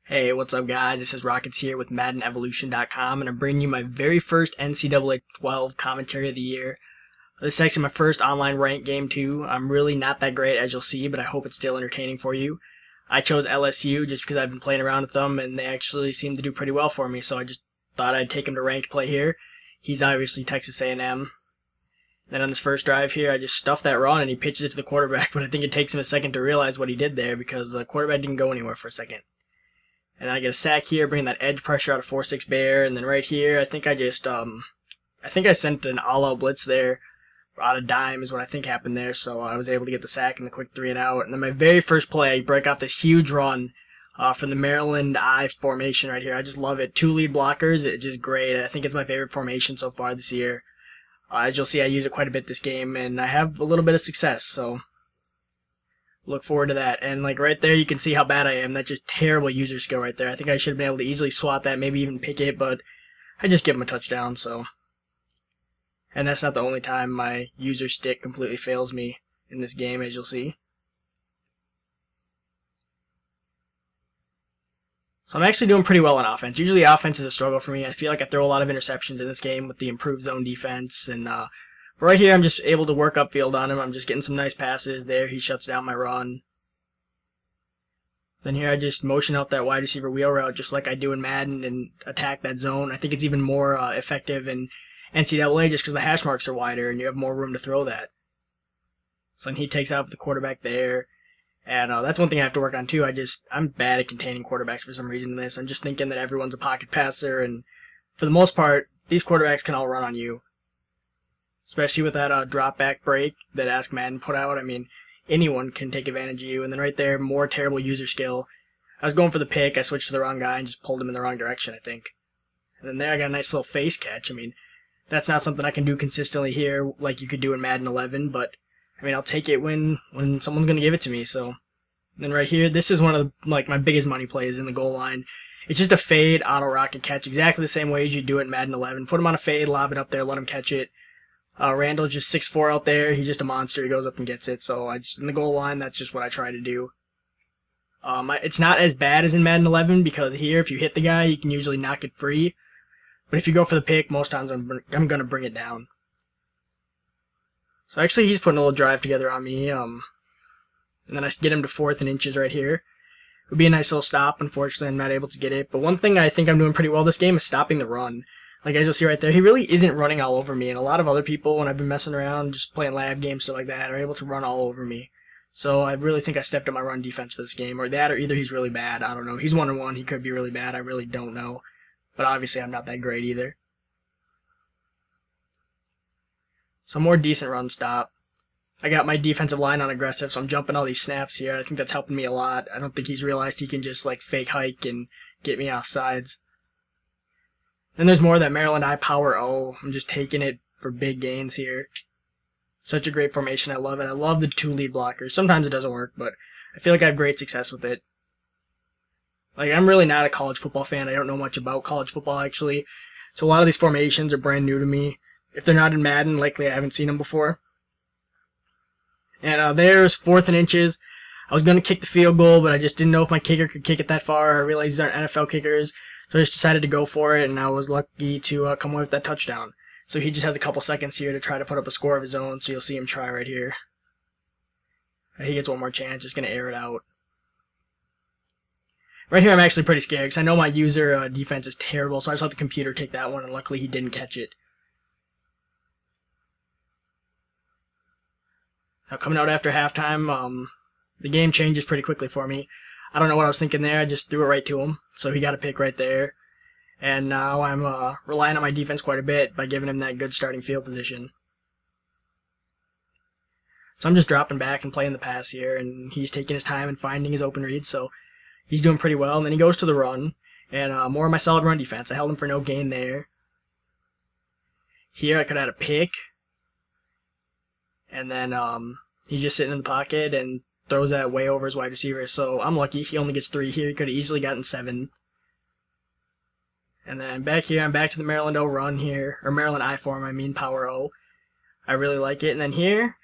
Hey, what's up guys? This is Rocketz here with MaddenEvolution.com, and I'm bringing you my very first NCAA 12 commentary of the year. This is actually my first online ranked game too. I'm really not that great, as you'll see, but I hope it's still entertaining for you. I chose LSU just because I've been playing around with them, and they actually seem to do pretty well for me, so I just thought I'd take him to ranked play here. He's obviously Texas A&M. Then on this first drive here, I just stuffed that run, and he pitches it to the quarterback, but I think it takes him a second to realize what he did there, because the quarterback didn't go anywhere for a second. And I get a sack here, bringing that edge pressure out of 4-6 Bear, and then right here, I think I sent an all-out blitz there, out of dime is what I think happened there, so I was able to get the sack and the quick 3 and out. And then my very first play, I break off this huge run from the Maryland I formation right here. I just love it. 2 lead blockers, it's just great. I think it's my favorite formation so far this year. As you'll see, I use it quite a bit this game, and I have a little bit of success, so look forward to that. And like right there, you can see how bad I am. That's just terrible user skill right there. I think I should have been able to easily swat that, maybe even pick it, but I just give him a touchdown, so. And that's not the only time my user stick completely fails me in this game, as you'll see. So I'm actually doing pretty well on offense. Usually offense is a struggle for me. I feel like I throw a lot of interceptions in this game with the improved zone defense, and but right here, I'm just able to work upfield on him. I'm just getting some nice passes there. He shuts down my run. Then here, I just motion out that wide receiver wheel route just like I do in Madden and attack that zone. I think it's even more effective in NCAA just because the hash marks are wider and you have more room to throw that. So then he takes out the quarterback there. And that's one thing I have to work on too. I'm bad at containing quarterbacks for some reason in this. I'm just thinking that everyone's a pocket passer, and for the most part, these quarterbacks can all run on you. Especially with that drop back break that Ask Madden put out. I mean, anyone can take advantage of you. And then right there, more terrible user skill. I was going for the pick. I switched to the wrong guy and just pulled him in the wrong direction, I think. And then there, I got a nice little face catch. I mean, that's not something I can do consistently here like you could do in Madden 11. But, I mean, I'll take it when someone's going to give it to me. So, and then right here, this is one of my biggest money plays in the goal line. It's just a fade auto rocket catch, exactly the same way as you do it in Madden 11. Put him on a fade, lob it up there, let him catch it. Randall's just 6'4" out there. He's just a monster. He goes up and gets it. So in the goal line, that's just what I try to do. It's not as bad as in Madden 11 because here, if you hit the guy, you can usually knock it free. But if you go for the pick, most times I'm going to bring it down. So actually, he's putting a little drive together on me. And then I get him to 4th and inches right here. It would be a nice little stop. Unfortunately, I'm not able to get it. But one thing I think I'm doing pretty well this game is stopping the run. Like, as you'll see right there, he really isn't running all over me, and a lot of other people, when I've been messing around, just playing lab games, stuff like that, are able to run all over me. So I really think I stepped up my run defense for this game, or that, or either he's really bad, I don't know. He's 1-1, he could be really bad, I really don't know. But obviously I'm not that great either. So more decent run stop. I got my defensive line on aggressive, so I'm jumping all these snaps here. I think that's helping me a lot. I don't think he's realized he can just, fake hike and get me off sides. Then there's more of that Maryland I power O. I'm just taking it for big gains here. Such a great formation. I love it. I love the 2 lead blockers. Sometimes it doesn't work, but I feel like I have great success with it. I'm really not a college football fan. I don't know much about college football, actually. So a lot of these formations are brand new to me. If they're not in Madden, likely I haven't seen them before. And there's 4th and inches. I was going to kick the field goal, but I just didn't know if my kicker could kick it that far. I realized these aren't NFL kickers. So I just decided to go for it, and I was lucky to come away with that touchdown. So he just has a couple seconds here to try to put up a score of his own, so you'll see him try right here. He gets one more chance, just going to air it out. Right here I'm actually pretty scared, because I know my user defense is terrible, so I just let the computer take that one, and luckily he didn't catch it. Now coming out after halftime, the game changes pretty quickly for me. I don't know what I was thinking there. I just threw it right to him. So he got a pick right there. And now I'm relying on my defense quite a bit by giving him that good starting field position. So I'm just dropping back and playing the pass here. And he's taking his time and finding his open reads. So he's doing pretty well. And then he goes to the run. And more of my solid run defense. I held him for no gain there. Here I could have had a pick. And then he's just sitting in the pocket and throws that way over his wide receiver, so I'm lucky. He only gets 3 here. He could have easily gotten 7. And then back here, I'm back to the Maryland O run here, or Maryland I form, I mean power O. I really like it. And then here,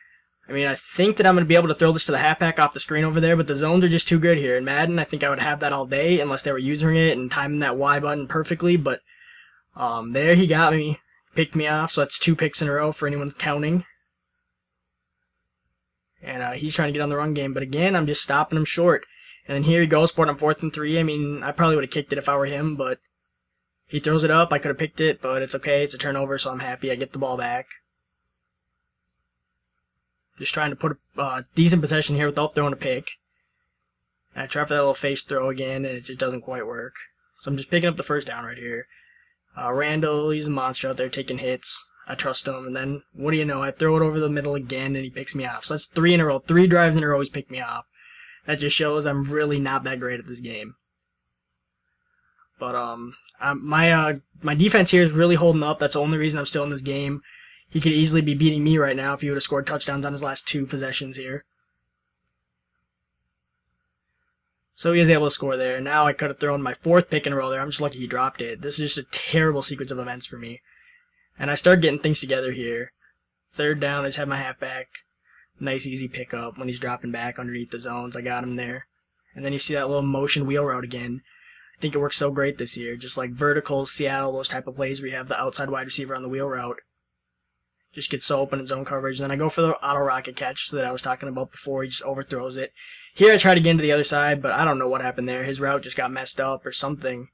I mean, I think that I'm going to be able to throw this to the halfback off the screen over there, but the zones are just too good here. In Madden, I think I would have that all day unless they were using it and timing that Y button perfectly, but there he got me. Picked me off, so that's 2 picks in a row for anyone's counting. And he's trying to get on the run game, but again, I'm just stopping him short. And then here he goes for it on 4th and 3. I mean, I probably would have kicked it if I were him, but he throws it up. I could have picked it, but it's okay. It's a turnover, so I'm happy. I get the ball back. Just trying to put a decent possession here without throwing a pick. And I try for that little face throw again, and it just doesn't quite work. So I'm just picking up the first down right here. Randall, he's a monster out there taking hits. I trust him, and then, what do you know, I throw it over the middle again, and he picks me off. So that's 3 in a row. 3 drives in a row he's picked me off. That just shows I'm really not that great at this game. But my defense here is really holding up. That's the only reason I'm still in this game. He could easily be beating me right now if he would have scored touchdowns on his last 2 possessions here. So he is able to score there. Now I could have thrown my 4th pick in a row there. I'm just lucky he dropped it. This is just a terrible sequence of events for me. And I start getting things together here. 3rd down, I just have my halfback. Nice easy pickup when he's dropping back underneath the zones. I got him there. And then you see that little motion wheel route again. I think it works so great this year. Just like verticals, Seattle, those type of plays where you have the outside wide receiver on the wheel route. Just gets so open in zone coverage. And then I go for the auto rocket catch that I was talking about before. He just overthrows it. Here I try to get into the other side, but I don't know what happened there. His route just got messed up or something.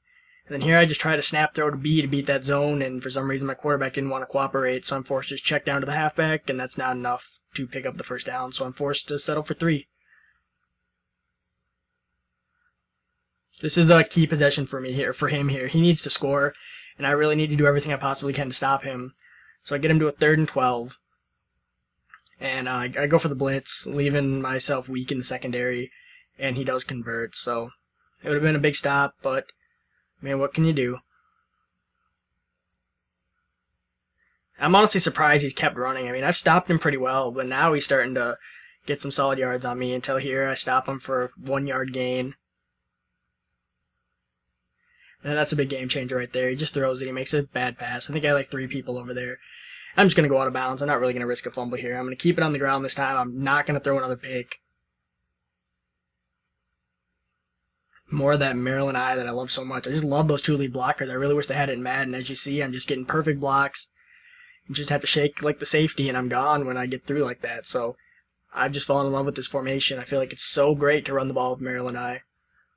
And then here I just try to snap throw to B to beat that zone, and for some reason my quarterback didn't want to cooperate, so I'm forced to just check down to the halfback, and that's not enough to pick up the first down, so I'm forced to settle for 3. This is a key possession for him here. He needs to score, and I really need to do everything I possibly can to stop him. So I get him to a 3rd and 12. And I go for the blitz, leaving myself weak in the secondary, and he does convert, so it would have been a big stop, but man, what can you do? I'm honestly surprised he's kept running. I mean, I've stopped him pretty well, but now he's starting to get some solid yards on me. Until here, I stop him for a 1-yard gain. And that's a big game changer right there. He just throws it. He makes a bad pass. I think I had like 3 people over there. I'm just going to go out of bounds. I'm not really going to risk a fumble here. I'm going to keep it on the ground this time. I'm not going to throw another pick. More of that Maryland eye that I love so much. I just love those 2 lead blockers. I really wish they had it in Madden. As you see, I'm just getting perfect blocks. You just have to shake like the safety, and I'm gone when I get through like that. So I've just fallen in love with this formation. I feel like it's so great to run the ball with Maryland eye.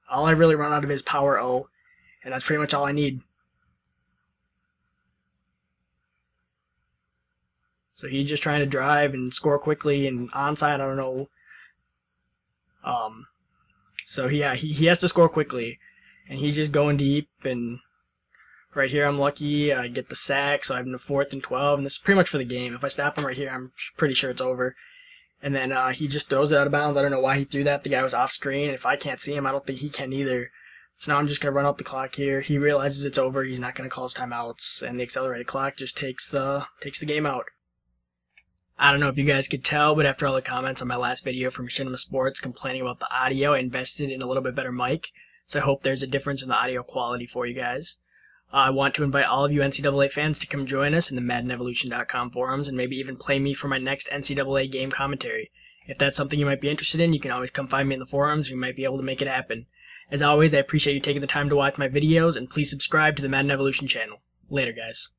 All I really run out of is power O, and that's pretty much all I need. So he's just trying to drive and score quickly, and onside, I don't know. So yeah, he has to score quickly, and he's just going deep, and right here I'm lucky, I get the sack, so I'm in the 4th and 12, and this is pretty much for the game. If I stop him right here, I'm pretty sure it's over. And then he just throws it out of bounds. I don't know why he threw that. The guy was off screen, and if I can't see him, I don't think he can either. So now I'm just going to run out the clock here. He realizes it's over, he's not going to call his timeouts, and the accelerated clock just takes the game out. I don't know if you guys could tell, but after all the comments on my last video from Machinima Sports complaining about the audio, I invested in a little bit better mic, so I hope there's a difference in the audio quality for you guys. I want to invite all of you NCAA fans to come join us in the MaddenEvolution.com forums and maybe even play me for my next NCAA game commentary. If that's something you might be interested in, you can always come find me in the forums, we might be able to make it happen. As always, I appreciate you taking the time to watch my videos, and please subscribe to the Madden Evolution channel. Later, guys.